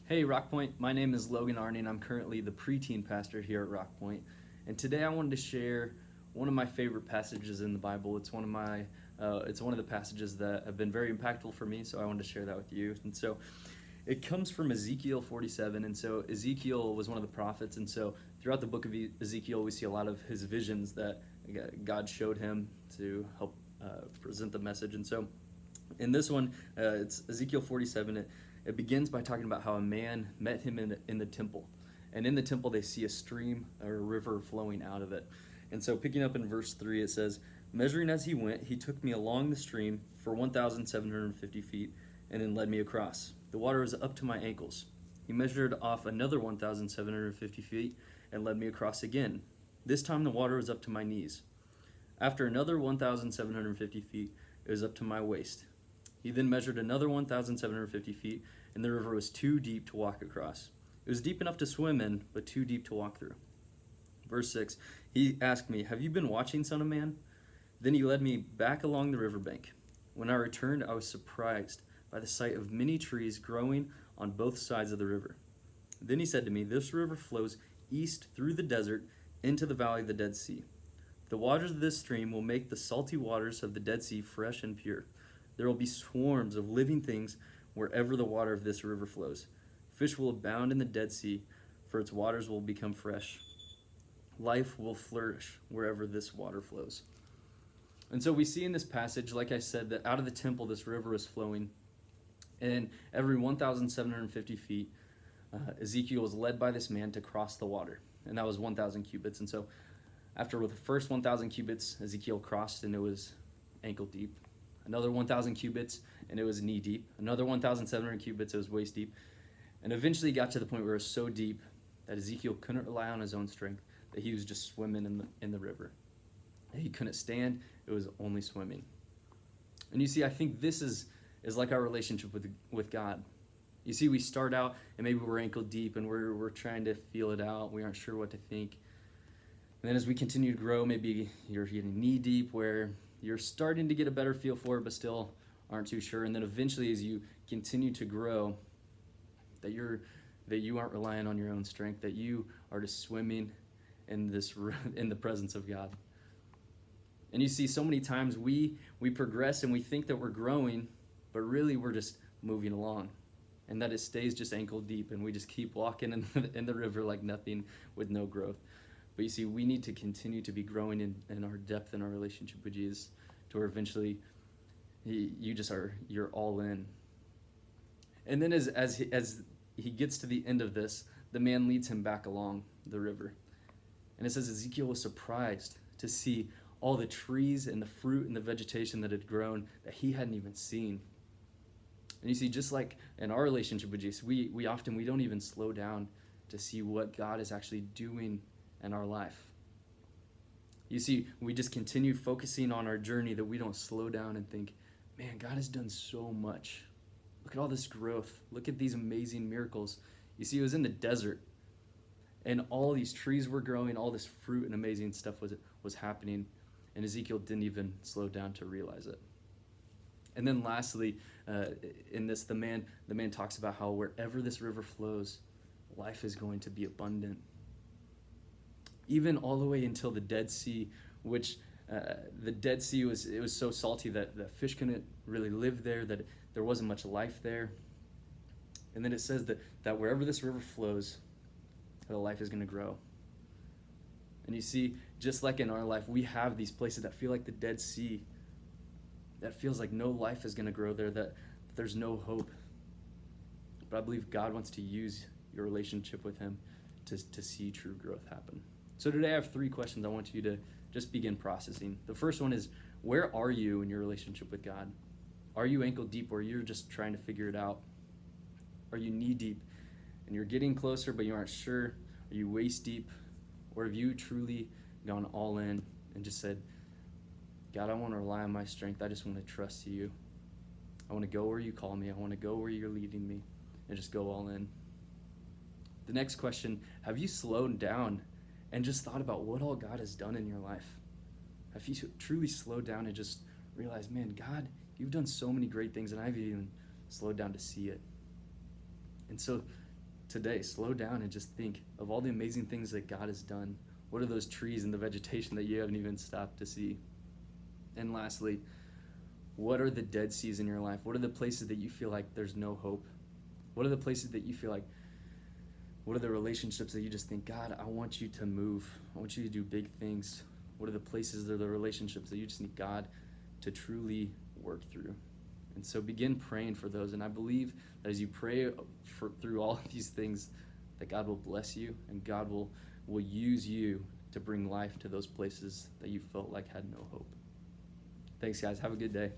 Hey, ROCKPOINT. My name is Logan Arney, and I'm currently the preteen pastor here at ROCKPOINT. And today I wanted to share one of my favorite passages in the Bible. It's one of the passages that have been very impactful for me, so I wanted to share that with you. And so it comes from Ezekiel 47. And so Ezekiel was one of the prophets. And so throughout the book of Ezekiel, we see a lot of his visions that God showed him to help present the message. And so in this one, it's Ezekiel 47. It begins by talking about how a man met him in the temple. And in the temple, they see a stream or a river flowing out of it. And so picking up in verse 3, it says, "Measuring as he went, he took me along the stream for 1,750 feet and then led me across. The water was up to my ankles. He measured off another 1,750 feet and led me across again. This time the water was up to my knees. After another 1,750 feet, it was up to my waist. He then measured another 1,750 feet, and the river was too deep to walk across. It was deep enough to swim in, but too deep to walk through." Verse 6, he asked me, "Have you been watching, Son of Man?" Then he led me back along the riverbank. When I returned, I was surprised by the sight of many trees growing on both sides of the river. Then he said to me, "This river flows east through the desert into the valley of the Dead Sea. The waters of this stream will make the salty waters of the Dead Sea fresh and pure. There will be swarms of living things wherever the water of this river flows. Fish will abound in the Dead Sea, for its waters will become fresh. Life will flourish wherever this water flows." And so we see in this passage, like I said, that out of the temple this river is flowing. And every 1,750 feet, Ezekiel was led by this man to cross the water. And that was 1,000 cubits. And so after the first 1,000 cubits, Ezekiel crossed, and it was ankle deep. Another 1,000 cubits, and it was knee deep. Another 1,700 cubits, it was waist deep. And eventually got to the point where it was so deep that Ezekiel couldn't rely on his own strength, that he was just swimming in the river. He couldn't stand, it was only swimming. And you see, I think this is like our relationship with God. You see, we start out, and maybe we're ankle deep, and we're trying to feel it out. We aren't sure what to think. And then as we continue to grow, maybe you're getting knee deep, where you're starting to get a better feel for it, but still aren't too sure. And then eventually, as you continue to grow, that you aren't relying on your own strength, that you are just swimming in the presence of God. And you see, so many times we progress and we think that we're growing, but really we're just moving along, and that it stays just ankle deep, and we just keep walking in the river like nothing, with no growth. But you see, we need to continue to be growing in our depth in our relationship with Jesus, to where eventually you're all in. And then as he gets to the end of this, the man leads him back along the river. And it says Ezekiel was surprised to see all the trees and the fruit and the vegetation that had grown that he hadn't even seen. And you see, just like in our relationship with Jesus, we don't even slow down to see what God is actually doing in our life. You see, we just continue focusing on our journey, that we don't slow down and think, man, God has done so much. Look at all this growth. Look at these amazing miracles. You see, it was in the desert, and all these trees were growing, all this fruit and amazing stuff was happening, and Ezekiel didn't even slow down to realize it. And then lastly, in this, the man talks about how wherever this river flows, life is going to be abundant. Even all the way until the Dead Sea, which the Dead Sea was so salty that fish couldn't really live there, that there wasn't much life there. And then it says that wherever this river flows, the life is going to grow. And you see, just like in our life, we have these places that feel like the Dead Sea, that feels like no life is going to grow there, that there's no hope. But I believe God wants to use your relationship with him to see true growth happen. So today I have 3 questions I want you to just begin processing. The first one is, where are you in your relationship with God? Are you ankle deep, where you're just trying to figure it out? Are you knee deep and you're getting closer but you aren't sure? Are you waist deep? Or have you truly gone all in and just said, God, I want to rely on my strength. I just want to trust you. I want to go where you call me. I want to go where you're leading me, and just go all in. The next question, have you slowed down and just thought about what all God has done in your life? Have you truly slowed down and just realized, man, God, you've done so many great things, and I've even slowed down to see it. And so today, slow down and just think of all the amazing things that God has done. What are those trees and the vegetation that you haven't even stopped to see? And lastly, what are the dead seas in your life? What are the places that you feel like there's no hope? What are the places that you feel like, what are the relationships that you just think, God, I want you to move. I want you to do big things. What are the places or the relationships that you just need God to truly work through? And so begin praying for those. And I believe that as you pray through all of these things, that God will bless you and God will use you to bring life to those places that you felt like had no hope. Thanks, guys. Have a good day.